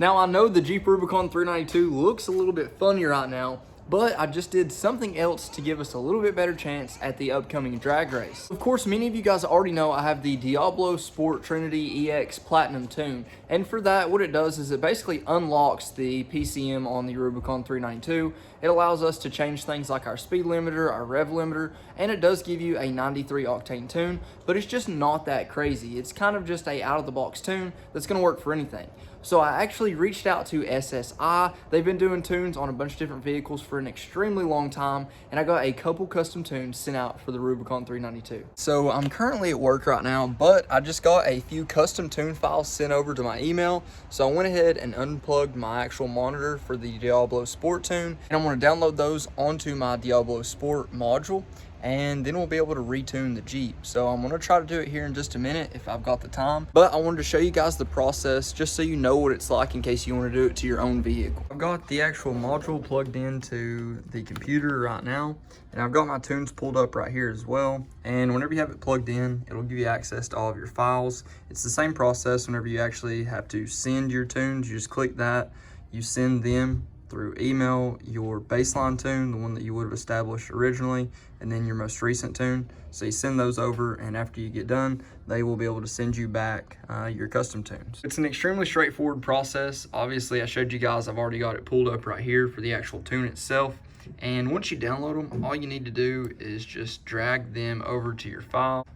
Now I know the Jeep Rubicon 392 looks a little bit funny right now, but I just did something else to give us a little bit better chance at the upcoming drag race. Of course, many of you guys already know I have the Diablo Sport Trinity EX Platinum tune, and for that, what it does is it basically unlocks the PCM on the Rubicon 392. It allows us to change things like our speed limiter, our rev limiter, and it does give you a 93 octane tune, but it's just not that crazy. It's kind of just a out-of-the-box tune that's gonna work for anything. So I actually reached out to SSI. They've been doing tunes on a bunch of different vehicles for an extremely long time, and I got a couple custom tunes sent out for the Rubicon 392. So I'm currently at work right now, but I just got a few custom tune files sent over to my email. So I went ahead and unplugged my actual monitor for the Diablo Sport tune, and I'm gonna download those onto my Diablo Sport module, and then we'll be able to retune the Jeep. So I'm gonna try to do it here in just a minute if I've got the time, but I wanted to show you guys the process just so you know what it's like in case you want to do it to your own vehicle. I've got the actual module plugged into the computer right now, and I've got my tunes pulled up right here as well. And whenever you have it plugged in, it'll give you access to all of your files. It's the same process whenever you actually have to send your tunes. You just click that, you send them through email your baseline tune, the one that you would have established originally, and then your most recent tune. So you send those over, and after you get done, they will be able to send you back your custom tunes. It's an extremely straightforward process. Obviously, I showed you guys, I've already got it pulled up right here for the actual tune itself. And once you download them, all you need to do is just drag them over to your file.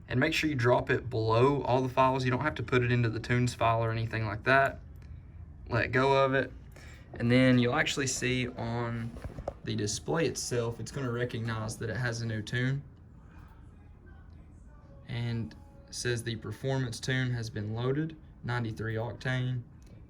And make sure you drop it below all the files. You don't have to put it into the tunes file or anything like that. Let go of it, and then you'll actually see on the display itself, it's going to recognize that it has a new tune, and it says the performance tune has been loaded, 93 octane,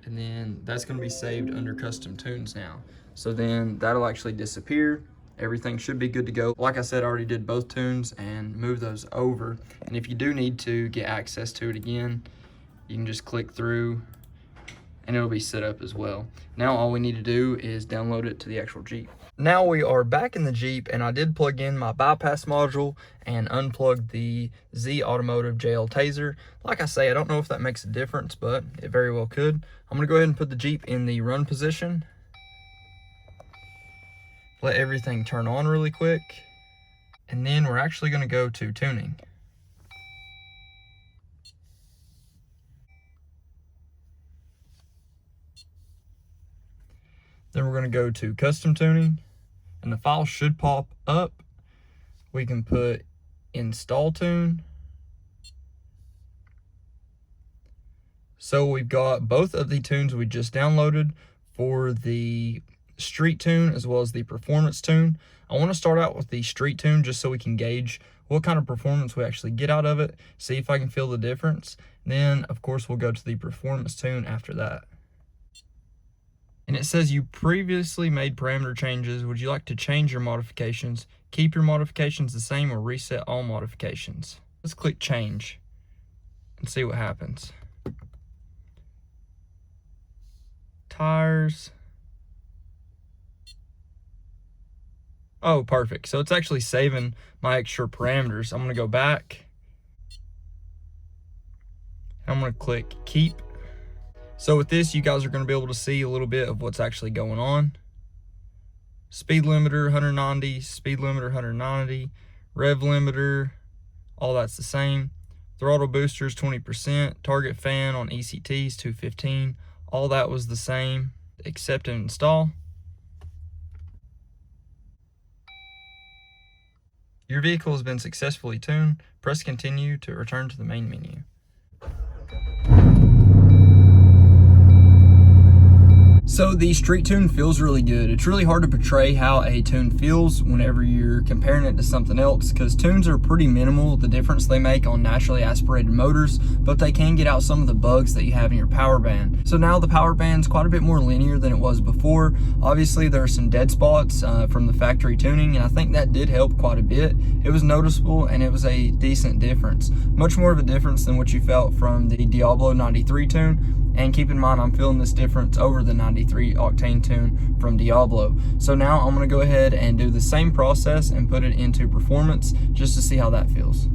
and then that's going to be saved under custom tunes now. So then that'll actually disappear. Everything should be good to go. Like I said, I already did both tunes and moved those over, and if you do need to get access to it again, you can just click through and it'll be set up as well. Now all we need to do is download it to the actual Jeep. Now we are back in the Jeep, and I did plug in my bypass module and unplug the Z Automotive JL Taser. Like I say, I don't know if that makes a difference, but it very well could. I'm gonna go ahead and put the Jeep in the run position. Let everything turn on really quick. And then we're actually gonna go to tuning. Then we're going to go to custom tuning, and the file should pop up. We can put install tune. So we've got both of the tunes we just downloaded for the street tune as well as the performance tune. I want to start out with the street tune just so we can gauge what kind of performance we actually get out of it, see if I can feel the difference. Then, of course, we'll go to the performance tune after that. And it says you previously made parameter changes. Would you like to change your modifications, keep your modifications the same, or reset all modifications? Let's click change and see what happens. Tires. Oh, perfect. So it's actually saving my extra parameters. I'm gonna go back. I'm gonna click keep. So with this, you guys are going to be able to see a little bit of what's actually going on. Speed limiter 190, speed limiter 190, rev limiter, all that's the same. Throttle boosters 20%, target fan on ECTs 215, all that was the same. Accept and install. Your vehicle has been successfully tuned. Press continue to return to the main menu. So the street tune feels really good. It's really hard to portray how a tune feels whenever you're comparing it to something else, because tunes are pretty minimal, the difference they make on naturally aspirated motors, but they can get out some of the bugs that you have in your power band. So now the power band's quite a bit more linear than it was before. Obviously there are some dead spots from the factory tuning, and I think that did help quite a bit. It was noticeable, and it was a decent difference. Much more of a difference than what you felt from the Diablo 93 tune. And keep in mind, I'm feeling this difference over the 93 octane tune from Diablo. So now I'm gonna go ahead and do the same process and put it into performance just to see how that feels.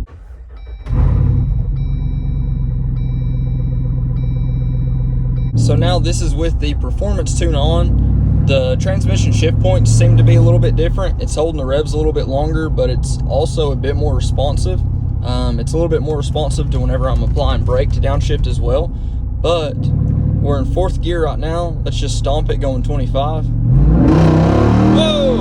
So now this is with the performance tune on. The transmission shift points seem to be a little bit different. It's holding the revs a little bit longer, but it's also a bit more responsive. It's a little bit more responsive to whenever I'm applying brake to downshift as well. But we're in 4th gear right now. Let's just stomp it going 25. Whoa!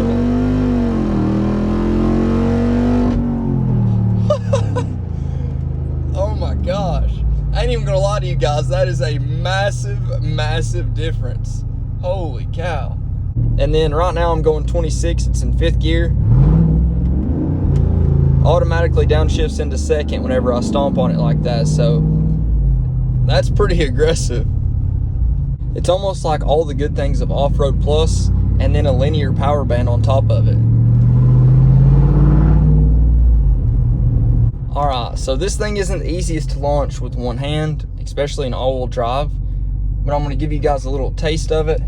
Oh my gosh. I ain't even gonna lie to you guys. That is a massive, massive difference. Holy cow. And then right now I'm going 26. It's in 5th gear. Automatically downshifts into 2nd whenever I stomp on it like that. So that's pretty aggressive. It's almost like all the good things of Off-Road Plus and then a linear power band on top of it. All right, so this thing isn't the easiest to launch with one hand, especially in all-wheel drive, but I'm gonna give you guys a little taste of it.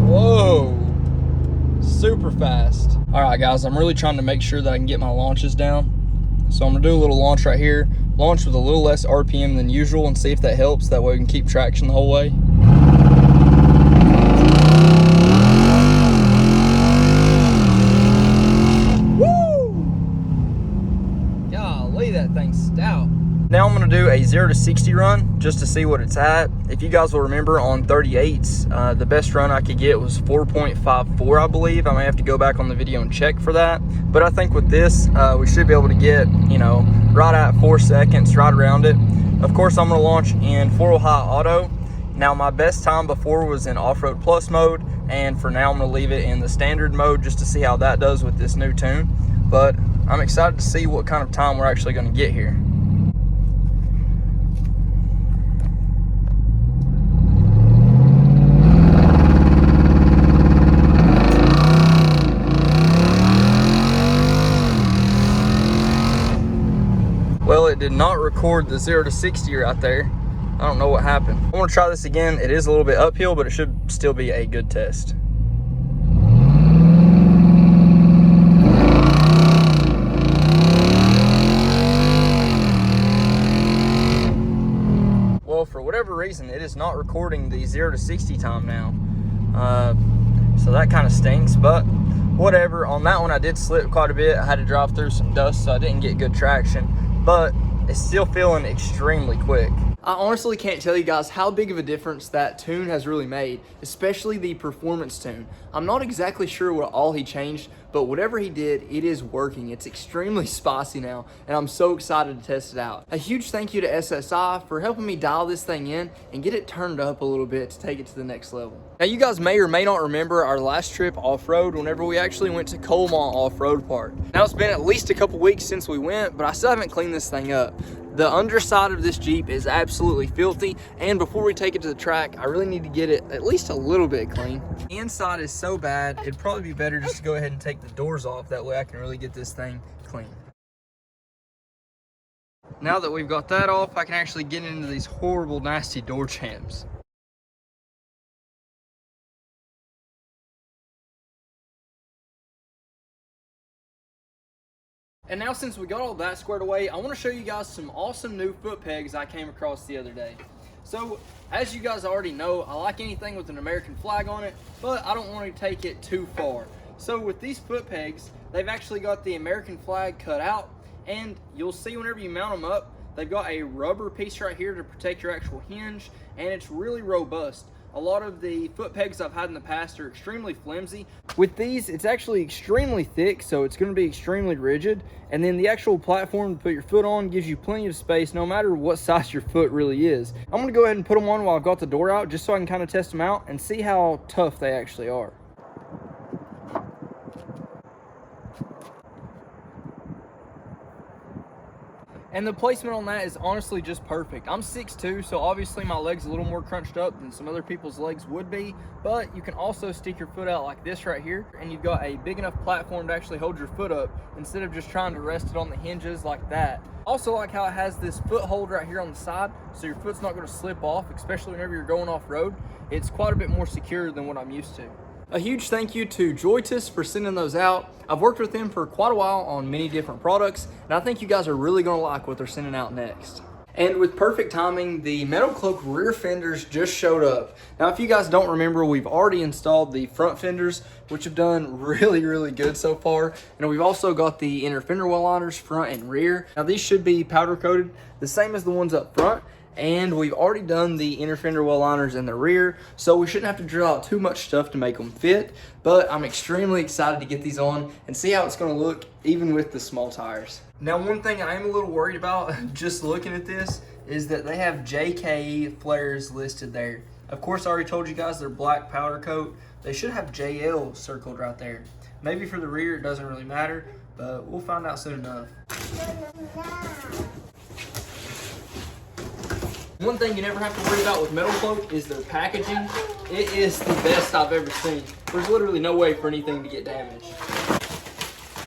Whoa, super fast. All right, guys, I'm really trying to make sure that I can get my launches down. So I'm gonna do a little launch right here, launch with a little less RPM than usual and see if that helps. That way we can keep traction the whole way. That thing's stout. Now I'm going to do a 0 to 60 run just to see what it's at. If you guys will remember on 38s, the best run I could get was 4.54, I believe. I may have to go back on the video and check for that. But I think with this, we should be able to get, you know, right at 4 seconds, right around it. Of course, I'm going to launch in 4-wheel high auto. Now, my best time before was in Off-Road Plus mode, and for now I'm going to leave it in the standard mode just to see how that does with this new tune. But I'm excited to see what kind of time we're actually going to get here. Well, it did not record the 0 to 60 right there. I don't know what happened. I want to try this again. It is a little bit uphill, but it should still be a good test. Well, for whatever reason, it is not recording the 0 to 60 time now. So that kind of stinks, but whatever. On that one, I did slip quite a bit. I had to drive through some dust, so I didn't get good traction, but it's still feeling extremely quick. I honestly can't tell you guys how big of a difference that tune has really made, especially the performance tune. I'm not exactly sure what all he changed, but whatever he did, it is working. It's extremely spicy now, and I'm so excited to test it out. A huge thank you to SSI for helping me dial this thing in and get it turned up a little bit to take it to the next level. Now, you guys may or may not remember our last trip off-road whenever we actually went to Colemont Off-Road Park. Now, it's been at least a couple weeks since we went, but I still haven't cleaned this thing up. The underside of this Jeep is absolutely filthy, and before we take it to the track, I really need to get it at least a little bit clean. The inside is so bad, it'd probably be better just to go ahead and take the doors off. That way I can really get this thing clean. Now that we've got that off, I can actually get into these horrible, nasty door jambs. And now, since we got all that squared away, I want to show you guys some awesome new foot pegs I came across the other day. So, as you guys already know, I like anything with an American flag on it, but I don't want to take it too far. So with these foot pegs, they've actually got the American flag cut out, and you'll see whenever you mount them up, they've got a rubber piece right here to protect your actual hinge, and it's really robust. A lot of the foot pegs I've had in the past are extremely flimsy. With these, it's actually extremely thick, so it's going to be extremely rigid. And then the actual platform to put your foot on gives you plenty of space, no matter what size your foot really is. I'm going to go ahead and put them on while I've got the door out, just so I can kind of test them out and see how tough they actually are. And the placement on that is honestly just perfect. I'm 6'2", so obviously my leg's a little more crunched up than some other people's legs would be, but you can also stick your foot out like this right here, and you've got a big enough platform to actually hold your foot up instead of just trying to rest it on the hinges like that. Also like how it has this foothold right here on the side, so your foot's not going to slip off, especially whenever you're going off-road. It's quite a bit more secure than what I'm used to. A huge thank you to Joytus for sending those out. I've worked with them for quite a while on many different products, and I think you guys are really gonna like what they're sending out next. And with perfect timing, the Metal Cloak rear fenders just showed up. Now, if you guys don't remember, we've already installed the front fenders, which have done really good so far. And we've also got the inner fender well liners, front and rear. Now, these should be powder coated, the same as the ones up front. And we've already done the inner fender well liners in the rear, so we shouldn't have to drill out too much stuff to make them fit. But I'm extremely excited to get these on and see how it's gonna look, even with the small tires. Now, one thing I am a little worried about just looking at this is that they have JK flares listed there. Of course, I already told you guys they're black powder coat. They should have JL circled right there. Maybe for the rear it doesn't really matter, but we'll find out soon enough. One thing you never have to worry about with Metal Cloak is their packaging. It is the best I've ever seen. There's literally no way for anything to get damaged.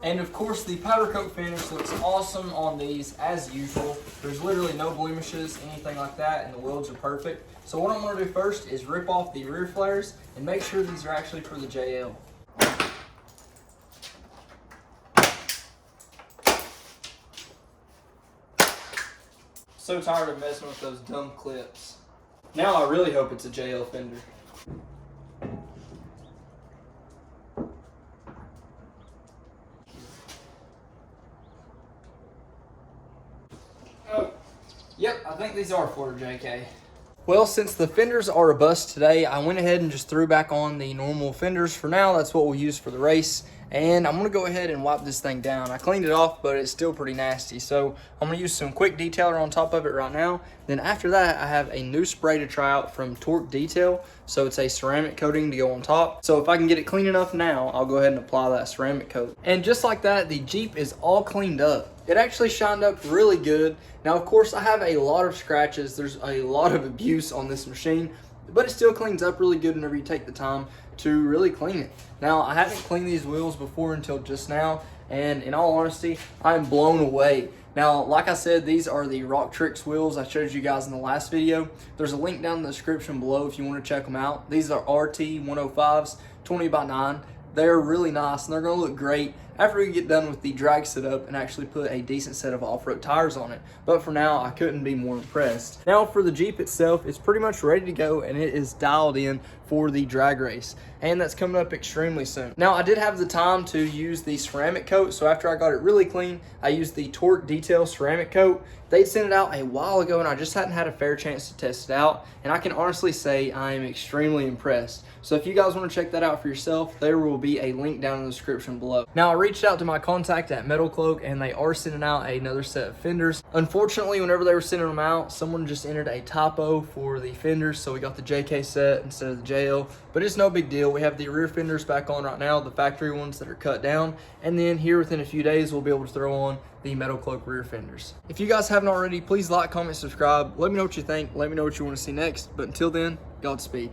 And of course, the powder coat finish looks awesome on these as usual. There's literally no blemishes, anything like that, and the welds are perfect. So what I'm gonna do first is rip off the rear flares and make sure these are actually for the JL. So tired of messing with those dumb clips. Now I really hope it's a JL fender. Oh, yep, I think these are for JK. Well, since the fenders are a bust today, I went ahead and just threw back on the normal fenders for now. That's what we'll use for the race. And I'm gonna go ahead and wipe this thing down. I cleaned it off, but it's still pretty nasty. So I'm gonna use some quick detailer on top of it right now. Then after that, I have a new spray to try out from Torque Detail. So it's a ceramic coating to go on top. So if I can get it clean enough now, I'll go ahead and apply that ceramic coat. And just like that, the Jeep is all cleaned up. It actually shined up really good. Now, of course, I have a lot of scratches. There's a lot of abuse on this machine, but it still cleans up really good whenever you take the time to really clean it. Now, I haven't cleaned these wheels before until just now, and in all honesty, I'm blown away. Now, like I said, these are the Rock Tricks wheels I showed you guys in the last video. There's a link down in the description below if you want to check them out. These are RT 105s, 20x9. They're really nice, and they're going to look great after we get done with the drag setup and actually put a decent set of off-road tires on it. But for now, I couldn't be more impressed. Now for the Jeep itself, it's pretty much ready to go, and it is dialed in for the drag race, and that's coming up extremely soon. Now, I did have the time to use the ceramic coat, so after I got it really clean, I used the Torque Detail ceramic coat. They sent it out a while ago, and I just hadn't had a fair chance to test it out, and I can honestly say I am extremely impressed. So if you guys want to check that out for yourself, there will be a link down in the description below. Now, I reached out to my contact at Metal Cloak, and they are sending out another set of fenders. Unfortunately, whenever they were sending them out, someone just entered a typo for the fenders, so we got the JK set instead of the JL, but it's no big deal. We have the rear fenders back on right now, the factory ones that are cut down, and then here within a few days, we'll be able to throw on the Metal Cloak rear fenders. If you guys haven't already, please like, comment, subscribe. Let me know what you think. Let me know what you want to see next. But until then, Godspeed.